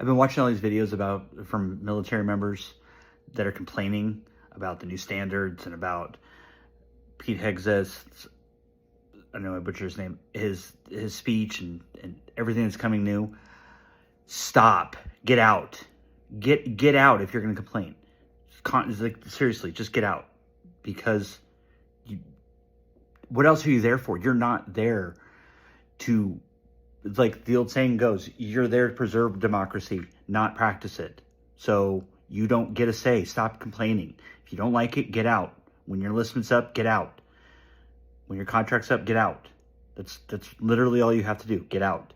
I've been watching all these videos from military members that are complaining about the new standards and about Pete Hegseth's, I don't know, I butchered his name, his speech and everything that's coming new. Stop. Get out. Get out if you're going to complain. Seriously, just get out. Because what else are you there for? You're not there to, like the old saying goes, you're there to preserve democracy, not practice it. So you don't get a say. Stop complaining. If you don't like it, get out. When your enlistment's up, get out. When your contract's up, get out. That's literally all you have to do. Get out.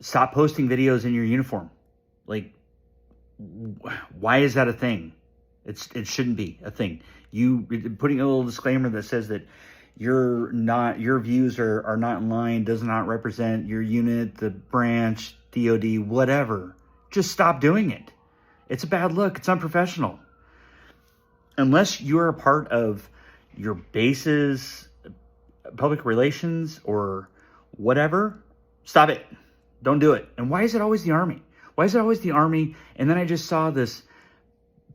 Stop posting videos in your uniform. Like, why is that a thing? It shouldn't be a thing. You putting a little disclaimer that says that your views are not in line, does not represent your unit, the branch, DOD, whatever. Just stop doing it. It's a bad look. It's unprofessional. Unless you're a part of your base's public relations or whatever, stop it. Don't do it. And why is it always the Army? Why is it always the Army? And then I just saw this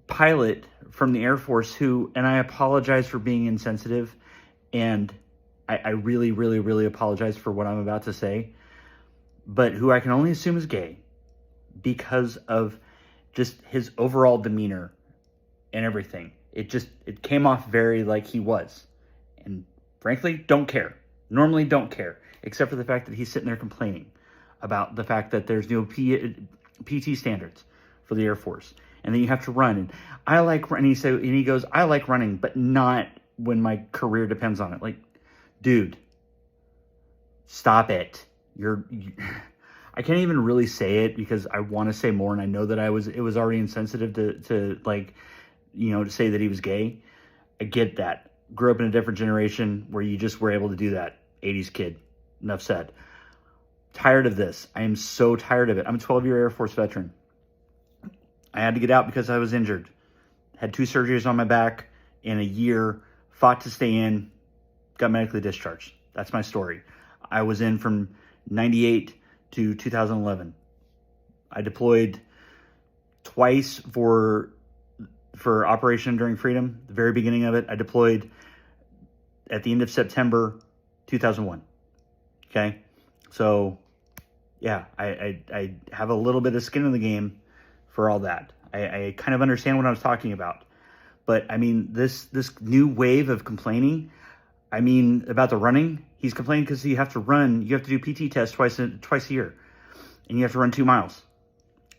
pilot from the Air Force who, and I apologize for being insensitive, and I really, really, really apologize for what I'm about to say, but who I can only assume is gay because of just his overall demeanor and everything. It came off very like he was. And frankly, don't care. Normally don't care, except for the fact that he's sitting there complaining about the fact that there's no PT standards for the Air Force. And then you have to run. And I like running. And he goes, I like running, but not when my career depends on it. Like, dude, stop it. I can't even really say it because I want to say more. And I know that it was already insensitive to like, to say that he was gay. I get that. Grew up in a different generation where you just were able to do that. 80s kid. Enough said. Tired of this. I am so tired of it. I'm a 12-year Air Force veteran. I had to get out because I was injured. Had 2 surgeries on my back in a year. Fought to stay in. Got medically discharged. That's my story. I was in from 98 to 2011. I deployed twice for Operation Enduring Freedom, the very beginning of it. I deployed at the end of September 2001. Okay? So, yeah, I have a little bit of skin in the game for all that. I kind of understand what I was talking about. But, I mean, this new wave of complaining, I mean, about the running, he's complaining because you have to run, you have to do PT tests twice a year. And you have to run 2 miles.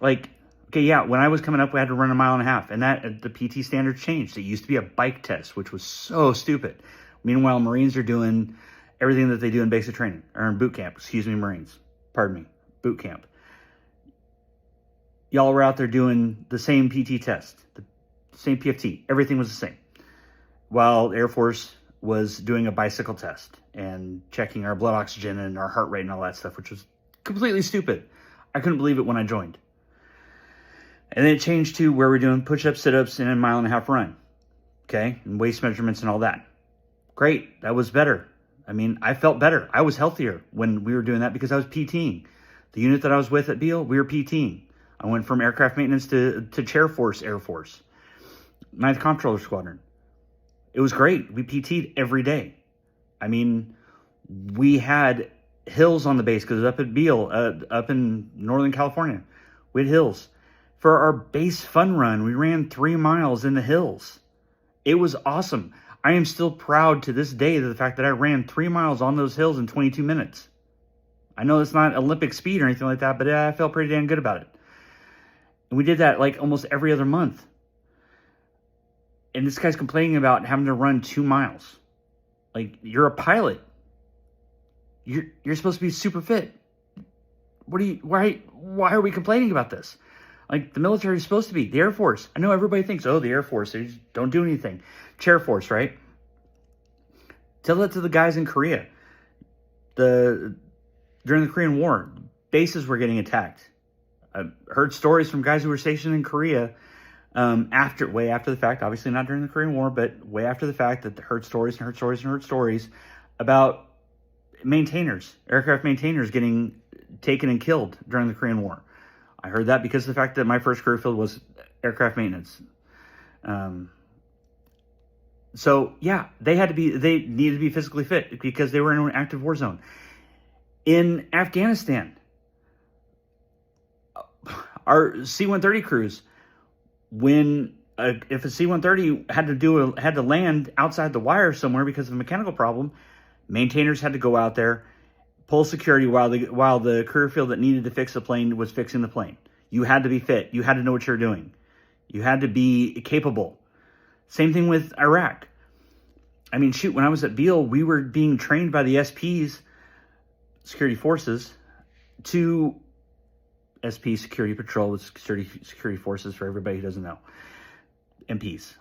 Like, okay, yeah, when I was coming up, we had to run 1.5 miles. And that the PT standards changed. It used to be a bike test, which was so stupid. Meanwhile, Marines are doing everything that they do in basic training, or in boot camp. Marines. Pardon me. Boot camp. Y'all were out there doing the same PT test, the same PFT. Everything was the same. While Air Force was doing a bicycle test and checking our blood oxygen and our heart rate and all that stuff, which was completely stupid. I couldn't believe it when I joined. And then it changed to where we're doing push-ups, sit-ups, and a 1.5 mile run. Okay? And waist measurements and all that. Great. That was better. I mean, I felt better. I was healthier when we were doing that because I was PTing. The unit that I was with at Beale, we were PTing. I went from aircraft maintenance to Chair Force Air Force. 9th Comptroller Squadron. It was great. We PT'd every day. I mean, we had hills on the base because up at Beale, up in Northern California, we had hills. For our base fun run, we ran 3 miles in the hills. It was awesome. I am still proud to this day of the fact that I ran 3 miles on those hills in 22 minutes. I know it's not Olympic speed or anything like that, but I felt pretty damn good about it. And we did that like almost every other month. And this guy's complaining about having to run 2 miles. Like, you're a pilot. You're supposed to be super fit. Why are we complaining about this? Like, the military is supposed to be. The Air Force. I know everybody thinks, oh, the Air Force, they just don't do anything. Chair Force, right? Tell that to the guys in Korea. During the Korean War, bases were getting attacked. I've heard stories from guys who were stationed in Korea way after the fact, obviously not during the Korean War, but way after the fact, that heard stories about maintainers, aircraft maintainers getting taken and killed during the Korean War. I heard that because of the fact that my first career field was aircraft maintenance. So yeah, they needed to be physically fit because they were in an active war zone. In Afghanistan, our C-130 crews, if a C-130 had to land outside the wire somewhere because of a mechanical problem, maintainers had to go out there, pull security while the career field that needed to fix the plane was fixing the plane. You had to be fit. You had to know what you're doing. You had to be capable. Same thing with Iraq. I mean, shoot, when I was at Beale, we were being trained by the SPs, security forces, to SP, Security Patrol, with security forces for everybody who doesn't know. MPs.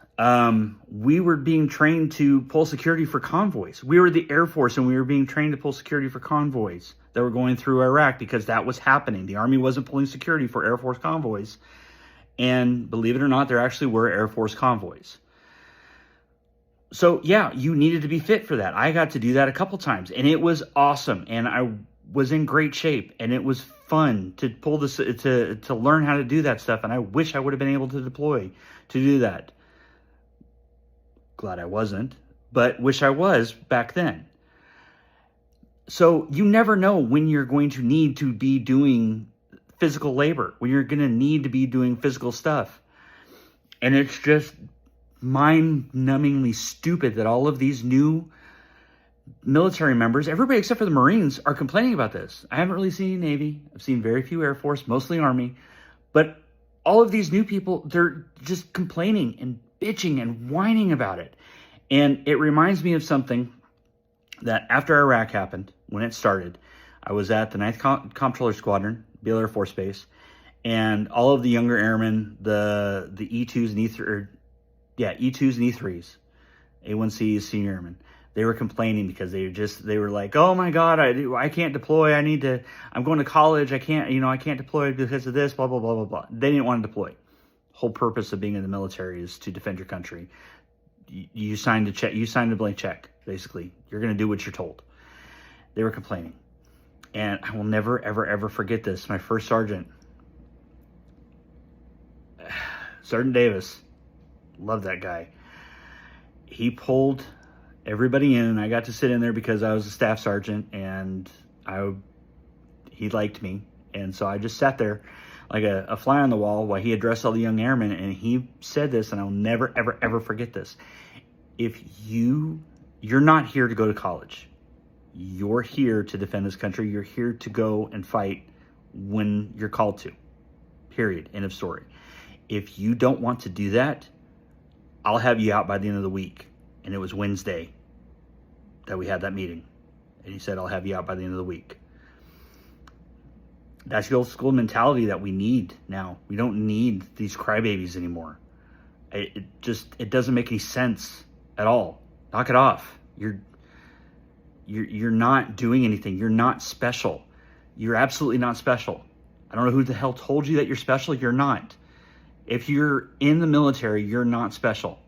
We were being trained to pull security for convoys. We were the Air Force, and we were being trained to pull security for convoys that were going through Iraq because that was happening. The Army wasn't pulling security for Air Force convoys. And believe it or not, there actually were Air Force convoys. So yeah, you needed to be fit for that. I got to do that a couple times, and it was awesome. And I was in great shape, and it was fun to pull this to learn how to do that stuff. And I wish I would have been able to deploy to do that. Glad I wasn't, but wish I was back then. So you never know when you're going to need to be doing physical labor, when you're going to need to be doing physical stuff. And it's just mind-numbingly stupid that all of these new military members, everybody except for the Marines, are complaining about this. I haven't really seen Navy. I've seen very few Air Force, mostly Army. But all of these new people, they're just complaining and bitching and whining about it. And it reminds me of something that after Iraq happened, when it started, I was at the 9th Comptroller Squadron, Beale Air Force Base, and all of the younger airmen, the E2s and E3, E2s and E3s, A1Cs, senior airmen, they were complaining because they were like, oh my God, I can't deploy. I'm going to college. I can't deploy because of this, blah, blah, blah, blah, blah. They didn't want to deploy. Whole purpose of being in the military is to defend your country. You signed a check. You signed a blank check. Basically, you're going to do what you're told. They were complaining, and I will never, ever, ever forget this. My first sergeant, Sergeant Davis, love that guy. He pulled everybody in, and I got to sit in there because I was a staff sergeant, and he liked me, and so I just sat there like a fly on the wall while he addressed all the young airmen. And he said this, and I'll never, ever, ever forget this. If you're not here to go to college, you're here to defend this country. You're here to go and fight when you're called to. Period. End of story. If you don't want to do that, I'll have you out by the end of the week. And it was Wednesday that we had that meeting. And he said, I'll have you out by the end of the week. That's the old school mentality that we need now. We don't need these crybabies anymore. It doesn't make any sense at all. Knock it off. You're not doing anything. You're not special. You're absolutely not special. I don't know who the hell told you that you're special. You're not. If you're in the military, you're not special.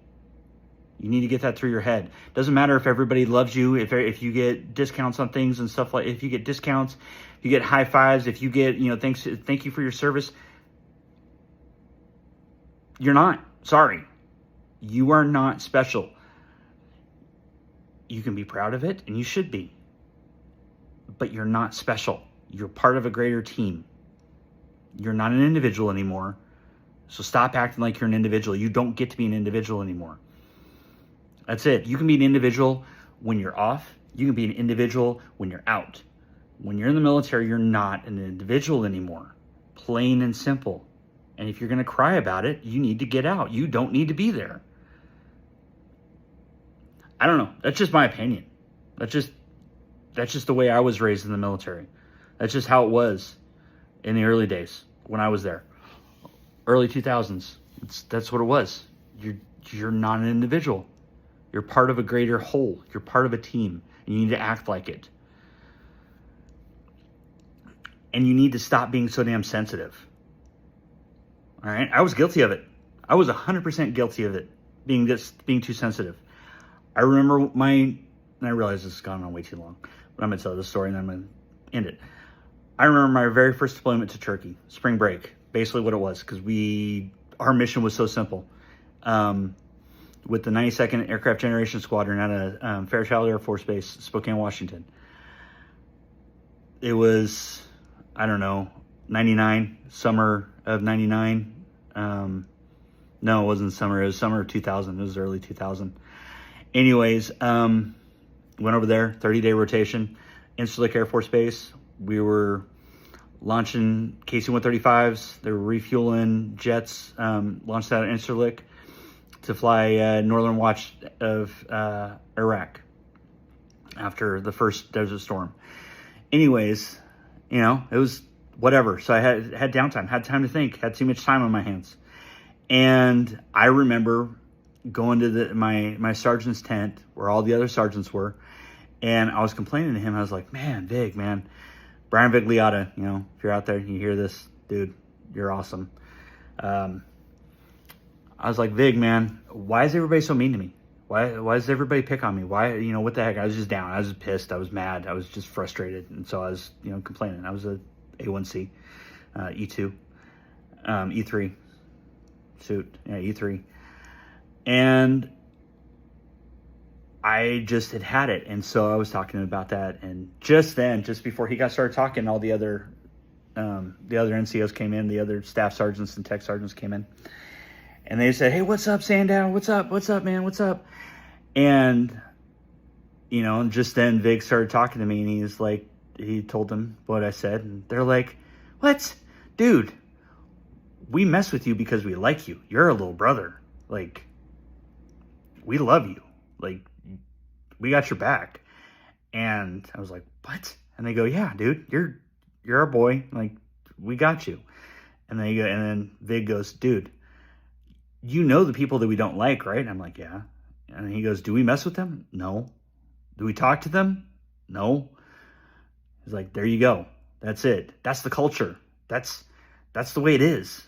You need to get that through your head. Doesn't matter if everybody loves you, if you get discounts on things and stuff like, if you get discounts, if you get high fives, if you get, thank you for your service. You're not. Sorry. You are not special. You can be proud of it, and you should be. But you're not special. You're part of a greater team. You're not an individual anymore. So stop acting like you're an individual. You don't get to be an individual anymore. That's it. You can be an individual when you're off. You can be an individual when you're out. When you're in the military, you're not an individual anymore. Plain and simple. And if you're going to cry about it, you need to get out. You don't need to be there. I don't know. That's just my opinion. That's just the way I was raised in the military. That's just how it was in the early days when I was there. Early 2000s. That's what it was. You're not an individual. You're part of a greater whole. You're part of a team, and you need to act like it. And you need to stop being so damn sensitive. All right? I was guilty of it. I was 100% guilty of it, being too sensitive. I remember and I realize this has gone on way too long, but I'm going to tell this story and I'm going to end it. I remember my very first deployment to Turkey, spring break, basically what it was, because our mission was so simple. With the 92nd Aircraft Generation Squadron out of Fairchild Air Force Base, Spokane, Washington. It was, I don't know, 99, summer of 99. No, it wasn't summer. It was summer of 2000. It was early 2000. Anyways, went over there, 30-day rotation, Incirlik Air Force Base. We were launching KC-135s. They were refueling jets, launched out of Incirlik to fly Northern Watch of Iraq after the first Desert Storm. Anyways, you know, it was whatever. So I had downtime, had time to think, had too much time on my hands. And I remember going to my sergeant's tent where all the other sergeants were, and I was complaining to him. I was like, man, Vig, man, Brian Vigliotta, you know, if you're out there and you hear this, dude, you're awesome. I was like, Vig, man, why is everybody so mean to me? Why does everybody pick on me? Why, you know, what the heck? I was just down. I was pissed. I was mad. I was just frustrated. And so I was, you know, complaining. I was a A1C, E2, E3 suit, yeah, E3. And I just had it. And so I was talking to him about that. And just then, just before he got started talking, all the other NCOs came in, the other staff sergeants and tech sergeants came in. And they said, hey, what's up, Sandow? What's up? What's up, man? What's up? And, you know, and just then Vig started talking to me, and he's like, he told them what I said. And they're like, what? Dude, we mess with you because we like you. You're a little brother. Like, we love you. Like, we got your back. And I was like, what? And they go, yeah, dude, you're our boy. Like, we got you. And then Vig goes, dude, you know the people that we don't like, right? And I'm like, yeah. And he goes, do we mess with them? No. Do we talk to them? No. He's like, there you go. That's it. That's the culture. That's the way it is.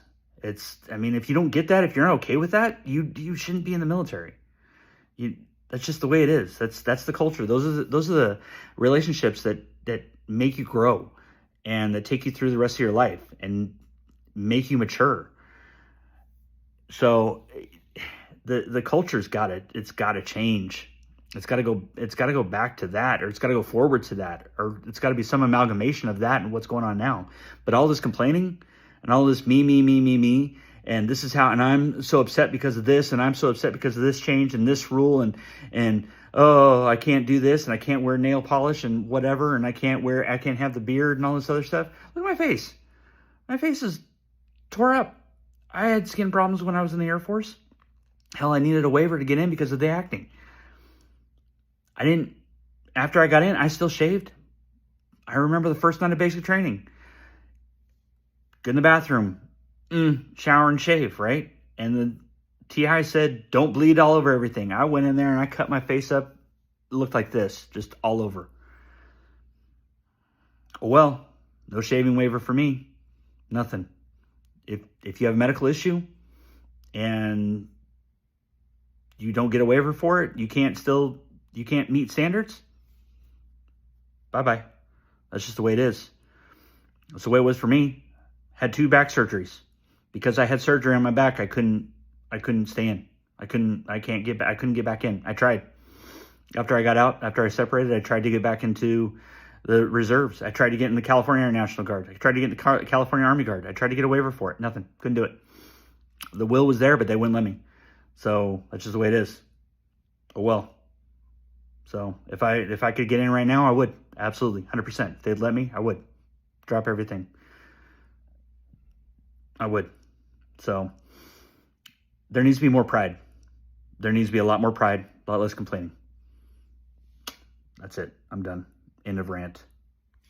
I mean, if you don't get that, if you're not okay with that, you shouldn't be in the military. That's just the way it is. That's the culture. Those are the relationships that make you grow and that take you through the rest of your life and make you mature. So the culture's it's got to change. It's got to go back to that, or it's got to go forward to that, or it's got to be some amalgamation of that and what's going on now. But all this complaining and all this me, and this is how, and I'm so upset because of this, and I'm so upset because of this change and this rule, and oh, I can't do this, and I can't wear nail polish and whatever, and I can't have the beard and all this other stuff. Look at my face. My face is tore up. I had skin problems when I was in the Air Force. Hell, I needed a waiver to get in because of the acting. After I got in, I still shaved. I remember the first night of basic training. Get in the bathroom, shower and shave, right? And the TI said, don't bleed all over everything. I went in there and I cut my face up. It looked like this, just all over. Well, no shaving waiver for me. Nothing. If you have a medical issue and you don't get a waiver for it, you can't meet standards, bye-bye. That's just the way it is. That's the way it was for me. Had 2 back surgeries. Because I had surgery on my back, I couldn't stay in. I couldn't get back in. I tried. After I got out, after I separated, I tried to get back into the reserves. I tried to get in the California Air National Guard. I tried to get in the California Army Guard. I tried to get a waiver for it. Nothing. Couldn't do it. The will was there, but they wouldn't let me. So that's just the way it is. Oh well. So if I could get in right now, I would. Absolutely. 100%. If they'd let me, I would. Drop everything. I would. So there needs to be more pride. There needs to be a lot more pride, a lot less complaining. That's it. I'm done. End of rant.